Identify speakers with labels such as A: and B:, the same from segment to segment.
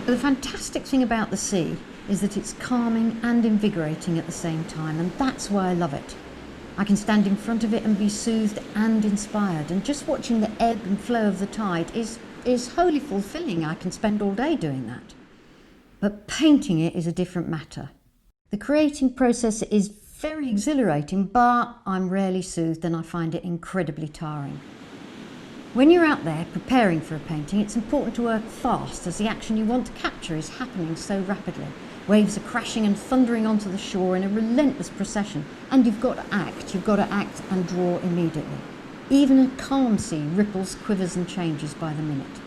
A: The fantastic thing about the sea is that it's calming and invigorating at the same time, and that's why I love it. I can stand in front of it and be soothed and inspired, and just watching the ebb and flow of the tide is wholly fulfilling. I can spend all day doing that. But painting it is a different matter. The creating process is very exhilarating, but I'm rarely soothed and I find it incredibly tiring. When you're out there preparing for a painting, it's important to work fast as the action you want to capture is happening so rapidly. Waves are crashing and thundering onto the shore in a relentless procession, and you've got to act and draw immediately. Even a calm sea ripples, quivers and changes by the minute.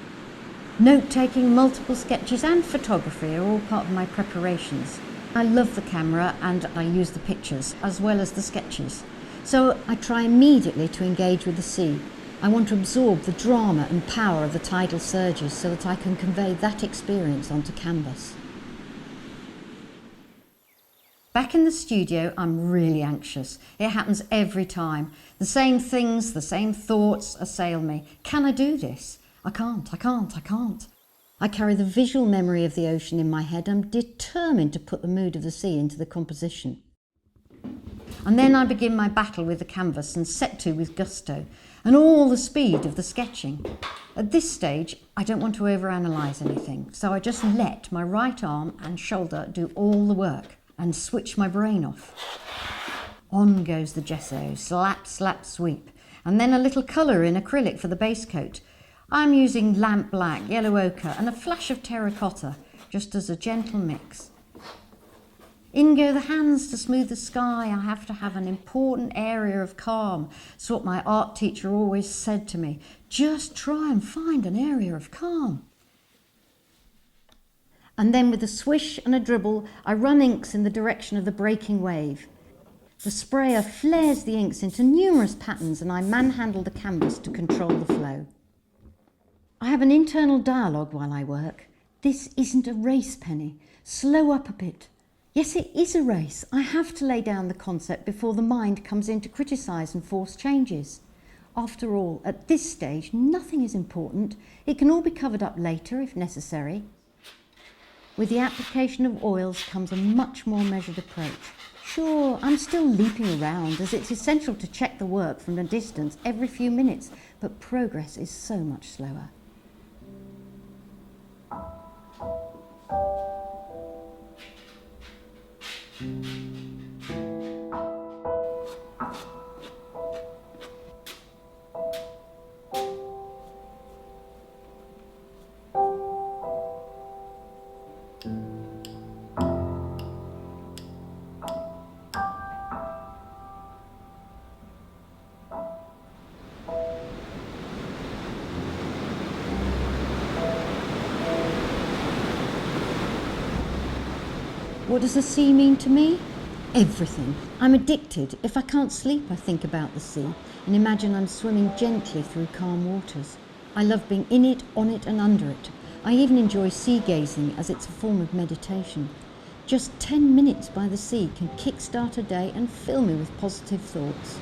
A: Note-taking, multiple sketches and photography are all part of my preparations. I love the camera and I use the pictures as well as the sketches. So I try immediately to engage with the sea. I want to absorb the drama and power of the tidal surges so that I can convey that experience onto canvas. Back in the studio, I'm really anxious. It happens every time. The same things, the same thoughts assail me. Can I do this? I can't. I carry the visual memory of the ocean in my head. I'm determined to put the mood of the sea into the composition. And then I begin my battle with the canvas and set to with gusto and all the speed of the sketching. At this stage, I don't want to overanalyze anything, so I just let my right arm and shoulder do all the work and switch my brain off. On goes the gesso, slap, slap, sweep, and then a little colour in acrylic for the base coat. I'm using lamp black, yellow ochre and a flash of terracotta, just as a gentle mix. In go the hands to smooth the sky. I have to have an important area of calm. It's what my art teacher always said to me. Just try and find an area of calm. And then with a swish and a dribble, I run inks in the direction of the breaking wave. The sprayer flares the inks into numerous patterns and I manhandle the canvas to control the flow. I have an internal dialogue while I work. This isn't a race, Penny. Slow up a bit. Yes, it is a race. I have to lay down the concept before the mind comes in to criticise and force changes. After all, at this stage, nothing is important. It can all be covered up later if necessary. With the application of oils comes a much more measured approach. Sure, I'm still leaping around as it's essential to check the work from a distance every few minutes, but progress is so much slower. What does the sea mean to me? Everything. I'm addicted. If I can't sleep, I think about the sea and imagine I'm swimming gently through calm waters. I love being in it, on it and under it. I even enjoy sea gazing as it's a form of meditation. Just 10 minutes by the sea can kickstart a day and fill me with positive thoughts.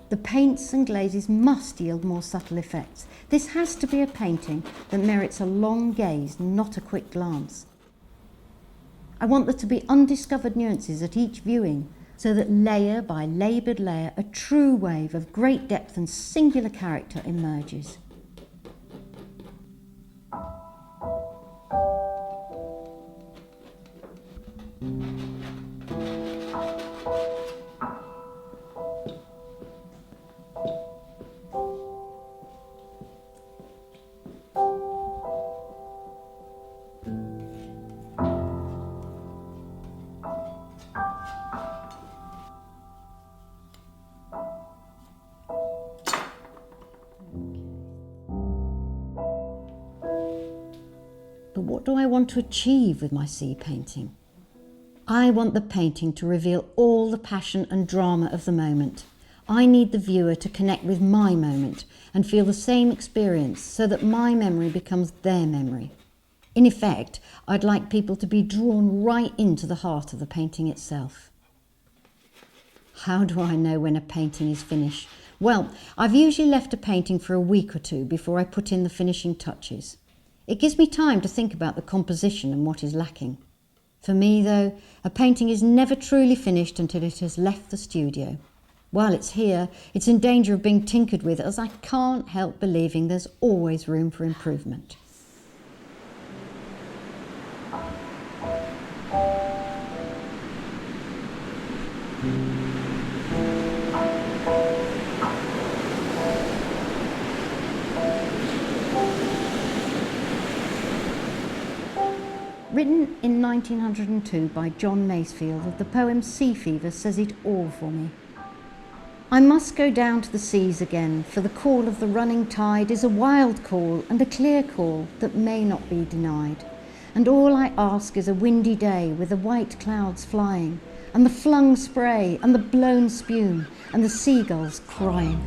A: The paints and glazes must yield more subtle effects. This has to be a painting that merits a long gaze, not a quick glance. I want there to be undiscovered nuances at each viewing, so that layer by laboured layer, a true wave of great depth and singular character emerges. want to achieve with my sea painting. I want the painting to reveal all the passion and drama of the moment. I need the viewer to connect with my moment and feel the same experience so that my memory becomes their memory. In effect, I'd like people to be drawn right into the heart of the painting itself. How do I know when a painting is finished? Well, I've usually left a painting for a week or two before I put in the finishing touches. It gives me time to think about the composition and what is lacking. For me, though, a painting is never truly finished until it has left the studio. While it's here, it's in danger of being tinkered with, as I can't help believing there's always room for improvement. Written in 1902 by John Masefield, the poem Sea Fever says it all for me. I must go down to the seas again, for the call of the running tide is a wild call and a clear call that may not be denied. And all I ask is a windy day with the white clouds flying, and the flung spray and the blown spume and the seagulls crying.